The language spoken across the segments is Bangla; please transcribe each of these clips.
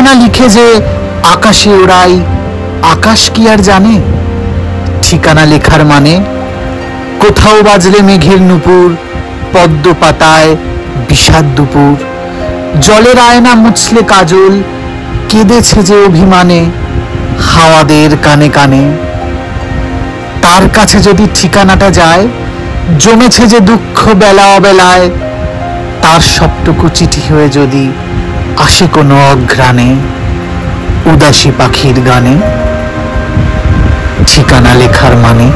ঠিকানা লিখে যে আকাশে ওড়াই, আকাশ কি আর জানে ঠিকানা লেখার মানে? কোথাও বাজলে মেঘের নুপুর, পদ্ম পাতায় বিষাদ দুপুর, জলের আয়না মুছলে কাজল, কেঁদেছে যে অভিমানে হাওয়াদের কানে কানে। তার কাছে যদি ঠিকানাটা যায়, জমেছে যে দুঃখ বেলা অবেলায়, তার সবটুকু চিঠি হয়ে যদি আসে কোনো অঘ্রাণে, উদাসী পাখির গানে ঠিকানা লেখার মানে।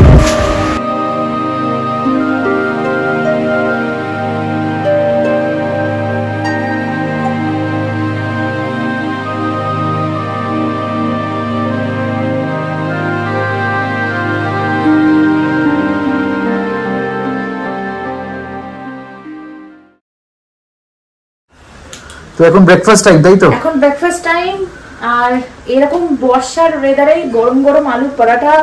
তো এখন ব্রেকফাস্ট টাইম, তাই তো? এখন ব্রেকফাস্ট টাইম। আর এরকম বর্ষার ওয়েদারে গরম গরম আলু পরোটা,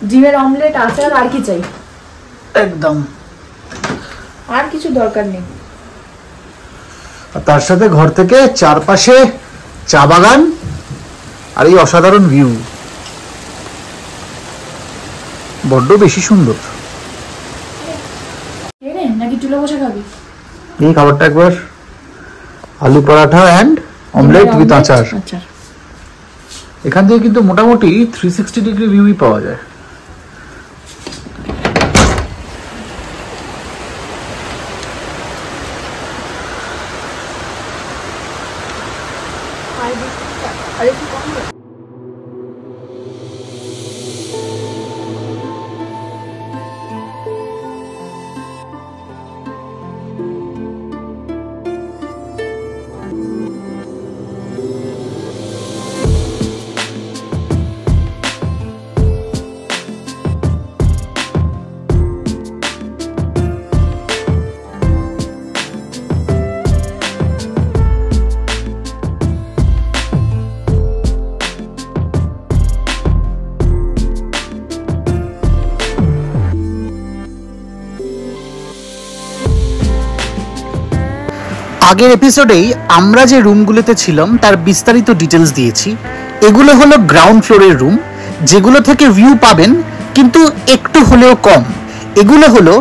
ডিমের অমলেট, আচার, আর কি চাই? একদম, আর কিছু দরকার নেই। তার সাথে ঘর থেকে চারপাশে চা বাগান আর এই অসাধারণ ভিউ, বড্ড বেশি সুন্দর। নাকি চুলো বসে খাবি? এই খাবারটা একবার, আলু পরাঠা অ্যান্ড অমলেট উইথ আচার। এখান থেকে কিন্তু মোটামুটি 360 ডিগ্রি ভিউই পাওয়া যায়। আগের এপিসোডেই আমরা যে রুমগুলোতে ছিলাম তার বিস্তারিত ডিটেলস দিয়েছি। এগুলো হলো গ্রাউন্ড ফ্লোরের রুম, যেগুলো থেকে ভিউ পাবেন কিন্তু একটু হলেও কম। এগুলো হলো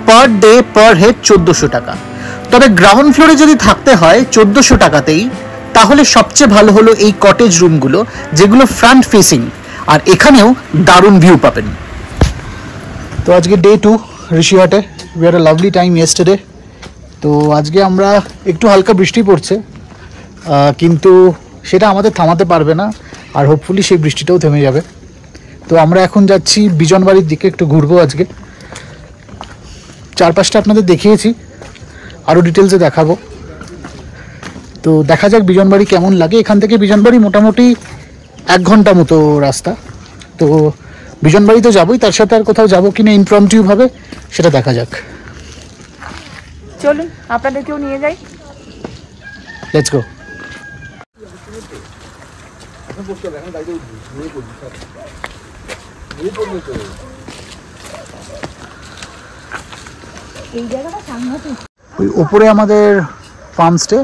পার ডে পার হেড 1400 টাকা। তবে গ্রাউন্ড ফ্লোরে যদি থাকতে হয় 1400 টাকাতেই, তাহলে সবচেয়ে ভালো হলো এই কটেজ রুমগুলো, যেগুলো ফ্রন্ট ফেসিং, আর এখানেও দারুণ ভিউ পাবেন। তো আজকে ডে 2 ঋষিহাটে। We had a lovely time yesterday. তো আজকে আমরা একটু হালকা বৃষ্টি পড়ছে, কিন্তু সেটা আমাদের থামাতে পারবে না, আর হোপফুলি সেই বৃষ্টিটাও থেমে যাবে। তো আমরা এখন যাচ্ছি বিজনবাড়ির দিকে, একটু ঘুরবো আজকে। চারপাশটা আপনাদের দেখিয়েছি, আরও ডিটেলসে দেখাবো। তো দেখা যাক বিজনবাড়ি কেমন লাগে। এখান থেকে বিজনবাড়ি মোটামুটি 1 ঘন্টা মতো রাস্তা। তো বিজনবাড়ি তো যাবোই, তার সাথে আর কোথাও যাবো কিনা ইমপ্রম্পটিউ ভাবে সেটা দেখা যাক। চলুন আপনাদেরকেও নিয়ে যাই। Let's go. ওই ওপরে আমাদের ফার্ম স্টে,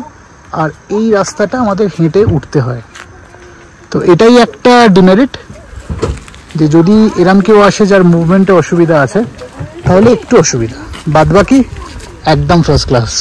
আর এই রাস্তাটা আমাদের হেঁটে উঠতে হয়। তো এটাই একটা ডিমেরিট, যে যদি এরম কেউ আসে যার মুভমেন্টে অসুবিধা আছে, তাহলে একটু অসুবিধা, বাদবাকি একদম ফার্স্ট ক্লাস।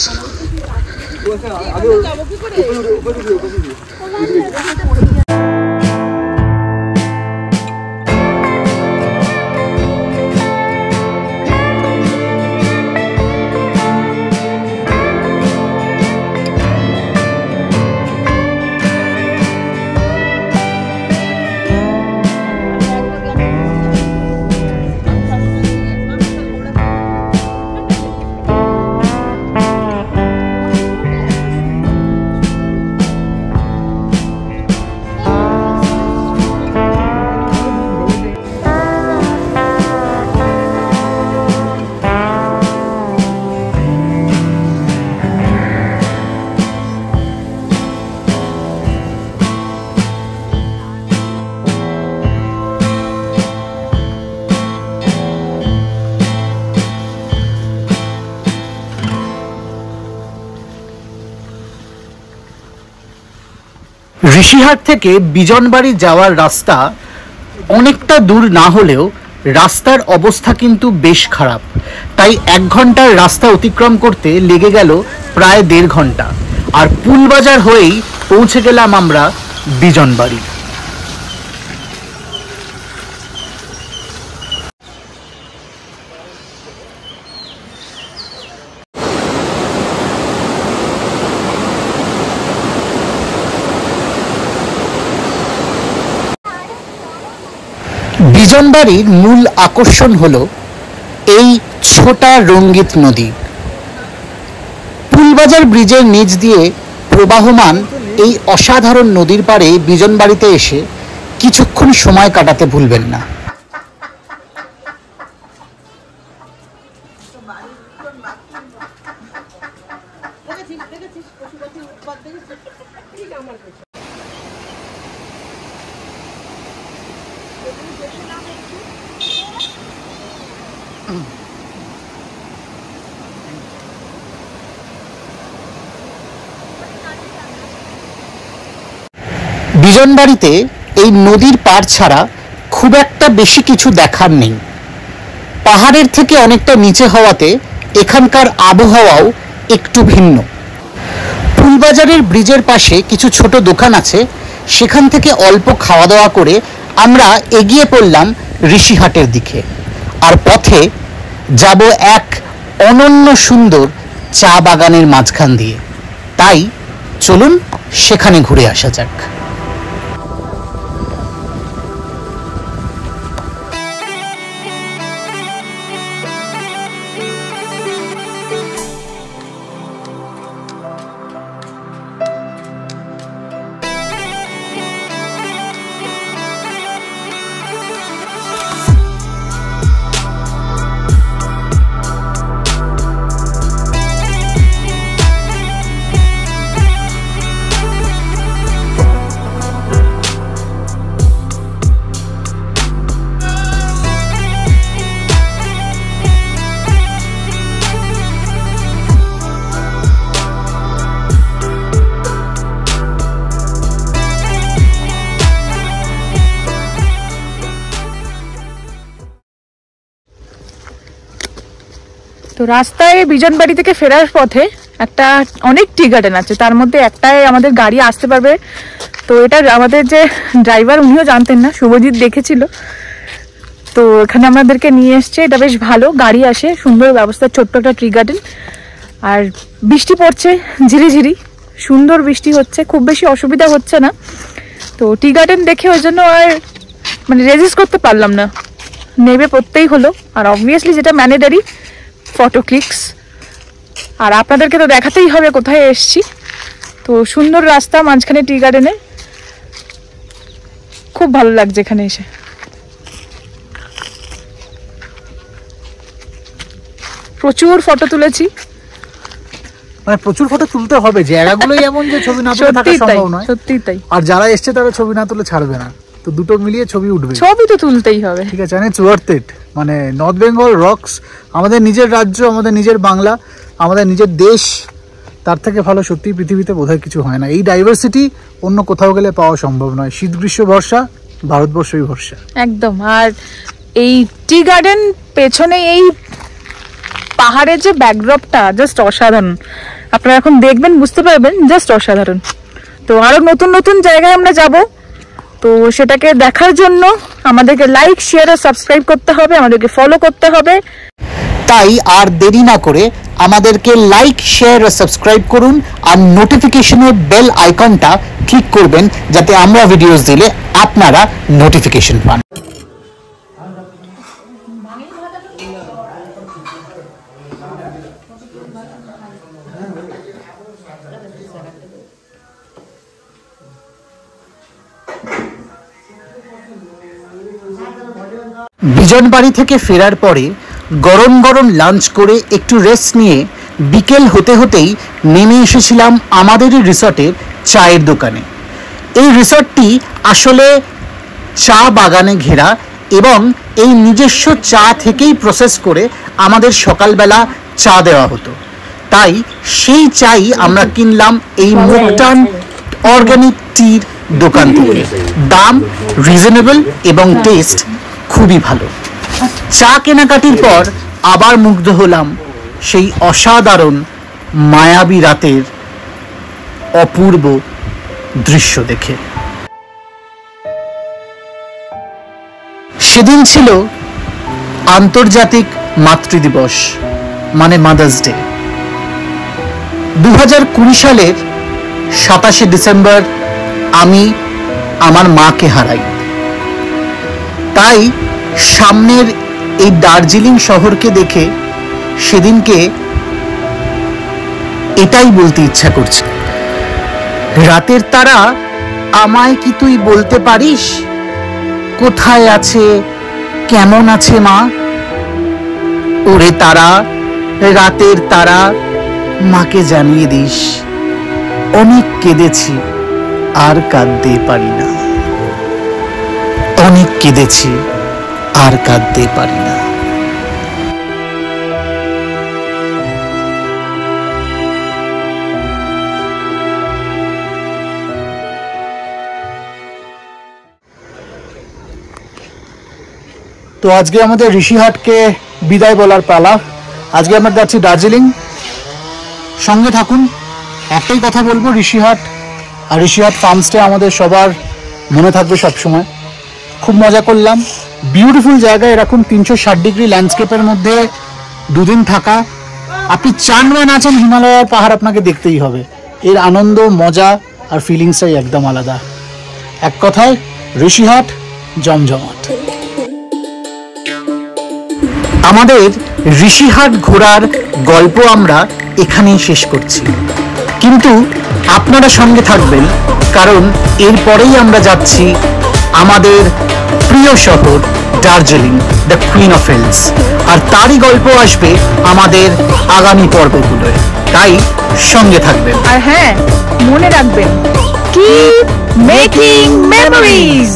ঋষিহাট থেকে বিজনবাড়ি যাওয়ার রাস্তা অনেকটা দূর না হলেও রাস্তার অবস্থা কিন্তু বেশ খারাপ, তাই 1 ঘন্টার রাস্তা অতিক্রম করতে লেগে গেল প্রায় 1.5 ঘন্টা। আর পুলবাজার হয়েই পৌঁছে গেলাম আমরা বিজনবাড়ি। বিজনবাড়ির মূল আকর্ষণ হলো এই ছোটা রঙ্গিত নদী। পুলবাজার ব্রিজের নিচ দিয়ে প্রবাহমান এই অসাধারণ নদীর পাড়ে বিজনবাড়িতে এসে কিছুক্ষণ সময় কাটাতে ভুলবেন না। বিজনবাড়িতে এই নদীর পাড় ছাড়া খুব একটা বেশি কিছু দেখার নেই। পাহাড়ের থেকে অনেকটা নিচে হওয়াতে এখানকার আবহাওয়াও একটু ভিন্ন। ফুলবাজারের ব্রিজের পাশে কিছু ছোট দোকান আছে, সেখান থেকে অল্প খাওয়া দাওয়া করে আমরা এগিয়ে পড়লাম ঋষিহাটের দিকে। আর পথে যাব এক অনন্য সুন্দর চা বাগানের মাঝখান দিয়ে। তাই চলুন সেখানে ঘুরে আসা যাক। তো রাস্তায় বিজনবাড়ি থেকে ফেরার পথে একটা অনেক টি গার্ডেন আছে, তার মধ্যে একটাই আমাদের গাড়ি আসতে পারবে। তো এটা আমাদের যে ড্রাইভার উনিও জানতেন না, শুভজিৎ দেখেছিল, তো এখানে আমাদেরকে নিয়ে এসছে। এটা বেশ ভালো, গাড়ি আসে, সুন্দর ব্যবস্থা, ছোট্ট একটা টি গার্ডেন। আর বৃষ্টি পড়ছে ঝিরিঝিরি, সুন্দর বৃষ্টি হচ্ছে, খুব বেশি অসুবিধা হচ্ছে না। তো টি গার্ডেন দেখে ওই জন্য আর মানে রেজিস্ট করতে পারলাম না, নেবে পড়তেই হলো। আর অবভিয়াসলি যেটা ম্যান্ডেটরি, ফটো ক্লিকস। আর আপনাদেরকে তো দেখাতেই হবে কোথায় এসছি। তো সুন্দর রাস্তা, মাঝখানে টি গার্ডেনে, খুব ভালো লাগছে এখানে এসে। প্রচুর ফটো তুলেছি, মানে প্রচুর ফটো তুলতে হবে, জায়গাগুলোই এমন যে ছবি না তুলে থাকা সম্ভব নয়। সত্যিই তাই। আর যারা এসছে তারা ছবি না তুলে ছাড়বে না, তো দুটো মিলিয়ে ছবি উঠবে। ছবি তো তুলতেই হবে, ঠিক আছে। It's worth it. মানে নর্থ বেঙ্গল রকস, আমাদের নিজের রাজ্য, আমাদের নিজের বাংলা, আমাদের নিজের দেশ, তার থেকে ভালো সত্যি পৃথিবীতে বোধহয় কিছু হয় না। এই ডাইভার্সিটি অন্য কোথাও গেলে পাওয়া সম্ভব নয়। শীত গ্রীষ্ম বর্ষা, ভারতবর্ষই ভরসা একদম। আর এই টি গার্ডেন পেছনে এই পাহাড়ের যে ব্যাকড্রপটা জাস্ট অসাধারণ, আপনারা এখন দেখবেন বুঝতে পারবেন, জাস্ট অসাধারণ। তো আরো নতুন নতুন জায়গায় আমরা যাব, তো সেটাকে দেখার জন্য আমাদেরকে লাইক, শেয়ার আর সাবস্ক্রাইব করতে হবে, আমাদেরকে ফলো করতে হবে। তাই আর দেরি না করে আমাদেরকে লাইক, শেয়ার আর সাবস্ক্রাইব করুন, আর নোটিফিকেশনের বেল আইকনটা ক্লিক করবেন যাতে আমরা ভিডিওস দিলে আপনারা নোটিফিকেশন পান। বিজনবাড়ি থেকে ফেরার পরে গরম গরম লাঞ্চ করে একটু রেস্ট নিয়ে বিকেল হতে হতেই নেমে এসেছিলাম আমাদেরই রিসর্টের চায়ের দোকানে। এই রিসর্টটি আসলে চা বাগানে ঘেরা এবং এই নিজস্ব চা থেকেই প্রসেস করে আমাদের সকালবেলা চা দেওয়া হতো। তাই সেই চাই আমরা কিনলাম এই মুক্তান অর্গানিক টির দোকান থেকে। দাম রিজনেবল এবং টেস্ট খুবই ভালো। চা কেনাকাটির পর আবার মুগ্ধ হলাম সেই অসাধারণ মায়াবী রাতের অপূর্ব দৃশ্য দেখে। সেদিন ছিল আন্তর্জাতিক মাতৃদিবস, মানে মাদার্স ডে। 2020 সালের 27শে ডিসেম্বর আমি আমার মাকে হারাই। তাই সামনের এই দার্জিলিং শহরকে দেখে সেদিনকে এটাই বলতে ইচ্ছা করছে, রাতের তারা আমায় কি তুই বলতে পারিস, কোথায় আছে, কেমন আছে মা? ওরে তারা, রাতের তারা, মাকে জানিয়ে দিস, অনেক কেঁদেছি আর কাঁদতে পারি না, অনেক কেঁদেছি আর কাঁদতে পারি না। তো আজকে আমাদের ঋষিহাটকে বিদায় বলার পালা। আজকে আমরা যাচ্ছি দার্জিলিং। সঙ্গে থাকুন। একটাই কথা বলবো, ঋষিহাট আর ঋষিহাট ফার্মস্টে আমাদের সবার মনে থাকবে সবসময়। খুব মজা করলাম। বিউটিফুল জায়গা, এরকম 360 ডিগ্রি ল্যান্ডস্কেপের মধ্যে দুদিন থাকা। আপনি চান বা না চান, হিমালয়ের পাহাড় আপনাকে দেখতেই হবে। এর আনন্দ, মজা আর ফিলিংসটাই একদম আলাদা। এক কথায় ঋষিহাট জমজমাট। আমাদের ঋষিহাট ঘোরার গল্প আমরা এখানেই শেষ করছি, কিন্তু আপনারা সঙ্গে থাকবেন, কারণ এরপরেই আমরা যাচ্ছি আমাদের প্রিয় শহর Darjeeling, the queen of hills. আর তারই গল্প আসবে আমাদের আগামী পর্বগুলোয়, তাই সঙ্গে থাকবেন। আর হ্যাঁ, মনে রাখবেন, কিপ মেকিং মেমোরিজ।